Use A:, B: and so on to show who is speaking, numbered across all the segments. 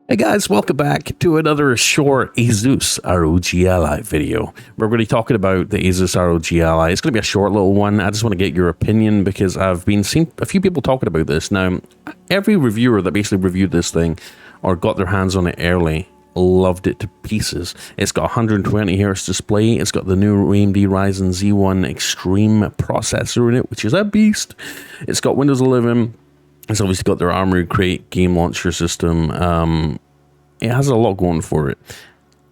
A: Hey guys, welcome back to another short Asus ROG Ally video. We're going to be talking about the Asus ROG Ally. It's going to be a short little one. I just want to get your opinion because I've been seeing a few people talking about this. Now, every reviewer that basically reviewed this thing or got their hands on it early loved it to pieces. It's got 120Hz display. It's got the new AMD Ryzen Z1 Extreme processor in it, which is a beast. It's got Windows 11. It's obviously got their Armory Crate game launcher system. It has a lot going for it.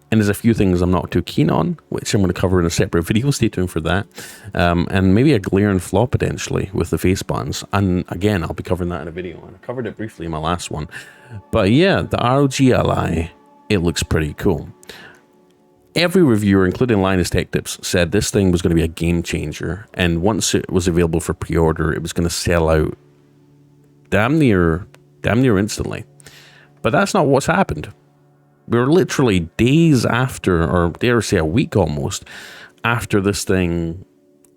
A: And there's a few things I'm not too keen on, which I'm going to cover in a separate video. Stay tuned for that. And maybe a glaring flaw potentially with the face buttons. And again, I'll be covering that in a video. And I covered it briefly in my last one. But yeah, the ROG Ally, it looks pretty cool. Every reviewer, including Linus Tech Tips, said this thing was going to be a game changer. And once it was available for pre-order, it was going to sell out damn near instantly. But that's not what's happened. We're literally days after, or dare I say a week almost, after this thing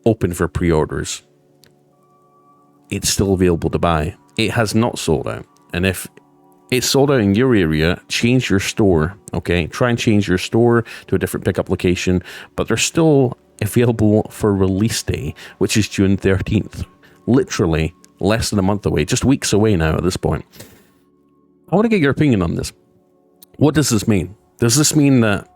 A: opened for pre-orders. It's still available to buy. It has not sold out. And if it's sold out in your area, change your store, okay? Try and change your store to a different pickup location, but they're still available for release day, which is June 13th. Literally less than a month away, just weeks away now at this point. I want to get your opinion on this. What does this mean? Does this mean that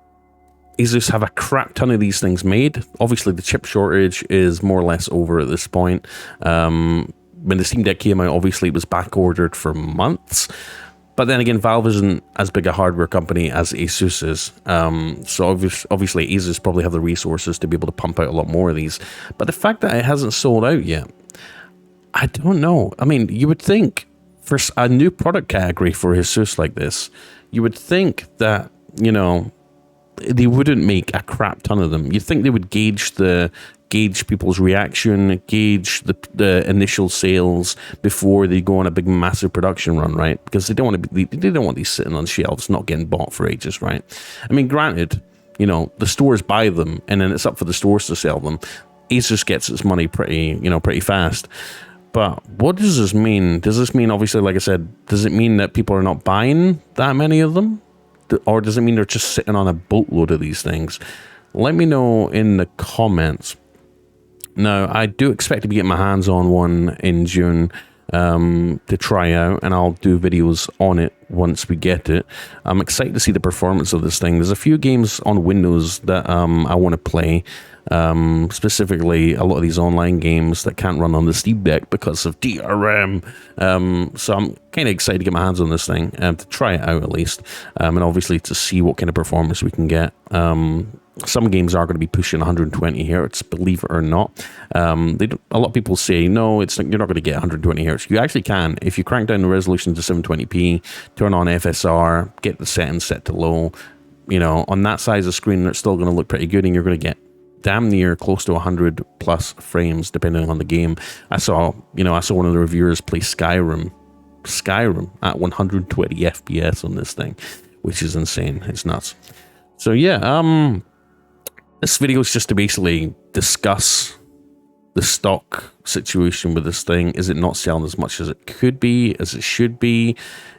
A: Asus have a crap ton of these things made? Obviously, the chip shortage is more or less over at this point. When the Steam Deck came out, obviously it was back ordered for months. But then again, Valve isn't as big a hardware company as Asus is. So obviously Asus probably have the resources to be able to pump out a lot more of these. But the fact that it hasn't sold out yet, I don't know. I mean, you would think for a new product category for Asus like this, you would think that, you know, they wouldn't make a crap ton of them. You'd think they would gauge people's reaction, gauge the initial sales before they go on a big massive production run, right? Because they don't want these sitting on shelves not getting bought for ages, right? I mean, granted, you know, the stores buy them and then it's up for the stores to sell them. Asus gets its money pretty fast. But what does this mean? Does this mean, obviously, like I said, does it mean that people are not buying that many of them? Or does it mean they're just sitting on a boatload of these things? Let me know in the comments. Now, I do expect to be getting my hands on one in June to try out, and I'll do videos on it once we get it. I'm excited to see the performance of this thing. There's a few games on Windows that I want to play. Specifically a lot of these online games that can't run on the Steam Deck because of DRM. So I'm kind of excited to get my hands on this thing to try it out at least, and obviously to see what kind of performance we can get. Some games are going to be pushing 120Hz, believe it or not. A lot of people say no, you're not going to get 120Hz. You actually can if you crank down the resolution to 720p, turn on FSR, get the settings set to low. You know, on that size of screen, it's still going to look pretty good, and you're going to get damn near close to 100 plus frames depending on the game. I saw one of the reviewers play Skyrim at 120 FPS on this thing, which is insane. It's nuts. So yeah, this video is just to basically discuss the stock situation with this thing. Is it not selling as much as it could be, as it should be?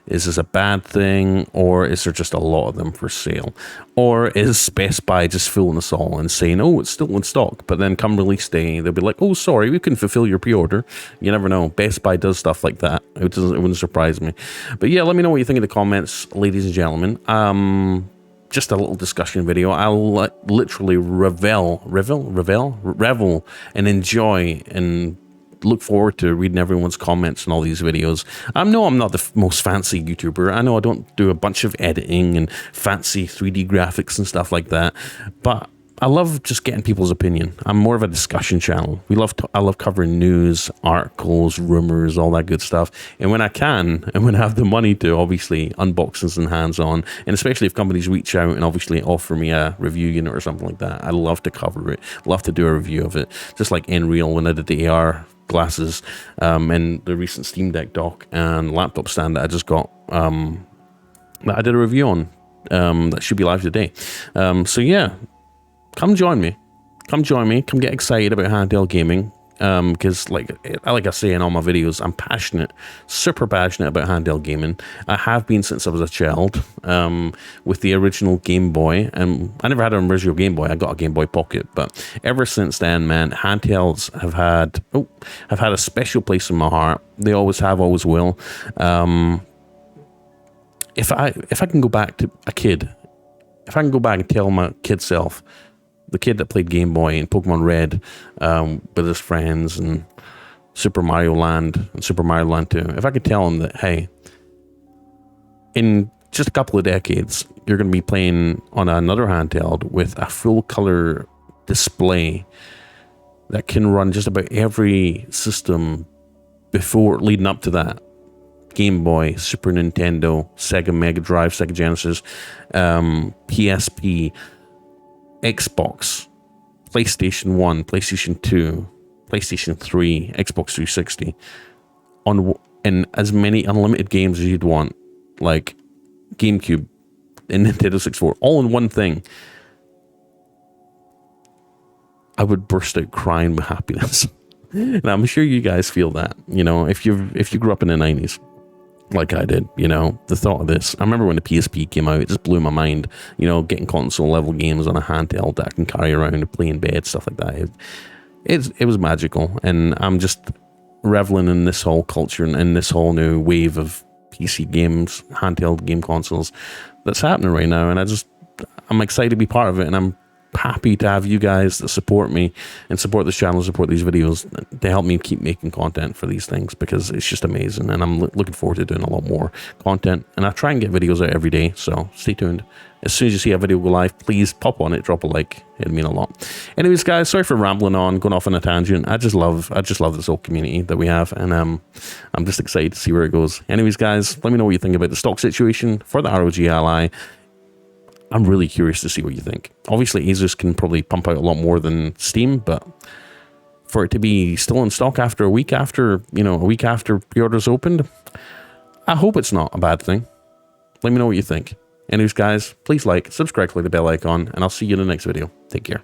A: Is this a bad thing, or is there just a lot of them for sale? Or is Best Buy just fooling us all and saying, oh, it's still in stock, but then come release day, they'll be like, oh, sorry, we couldn't fulfill your pre-order. You never know. Best Buy does stuff like that. It wouldn't surprise me. But yeah, let me know what you think in the comments, ladies and gentlemen. Just a little discussion video. I'll literally revel and enjoy and look forward to reading everyone's comments on all these videos. I know I'm not the most fancy YouTuber. I know I don't do a bunch of editing and fancy 3D graphics and stuff like that, but I love just getting people's opinion. I'm more of a discussion channel. I love covering news, articles, rumors, all that good stuff. And when I can, and when I have the money to, obviously, unboxings and hands-on, and especially if companies reach out and obviously offer me a review unit or something like that, I love to cover it. Love to do a review of it. Just like Nreal when I did the AR glasses, and the recent Steam Deck dock and laptop stand that I just got, that I did a review on, that should be live today. So yeah. Come join me. Come get excited about handheld gaming. because like I say in all my videos, I'm super passionate about handheld gaming. I have been since I was a child, with the original Game Boy, and I never had an original Game Boy. I got a Game Boy Pocket, but ever since then, man, handhelds have had a special place in my heart. They always have, always will. If I can go back to a kid, if I can go back and tell my kid self, the kid that played Game Boy and Pokemon Red with his friends and Super Mario Land and Super Mario Land 2, if I could tell him that, hey, in just a couple of decades, you're going to be playing on another handheld with a full color display that can run just about every system leading up to that. Game Boy, Super Nintendo, Sega Mega Drive, Sega Genesis, PSP, Xbox, PlayStation 1, PlayStation 2, PlayStation 3, Xbox 360, in as many unlimited games as you'd want, like GameCube and Nintendo 64, all in one thing. I would burst out crying with happiness. And I'm sure you guys feel that, you know, if you grew up in the 90s. Like I did, you know, the thought of this. I remember when the PSP came out, it just blew my mind, you know, getting console level games on a handheld that I can carry around and play in bed, stuff like that. It was magical, and I'm just reveling in this whole culture and in this whole new wave of PC games, handheld game consoles that's happening right now, and I'm excited to be part of it, and I'm happy to have you guys that support me and support this channel, support these videos, to help me keep making content for these things, because it's just amazing, and I'm looking forward to doing a lot more content, and I try and get videos out every day, so stay tuned. As soon as you see a video go live, please pop on it, drop a like. It'd mean a lot. Anyways, guys, sorry for rambling on, going off on a tangent. I just love this whole community that we have, and I'm just excited to see where it goes. Anyways, guys, let me know what you think about the stock situation for the ROG Ally. I'm really curious to see what you think. Obviously, Asus can probably pump out a lot more than Steam, but for it to be still in stock after a week after pre-orders opened, I hope it's not a bad thing. Let me know what you think. Anyways, guys, please like, subscribe, click the bell icon, and I'll see you in the next video. Take care.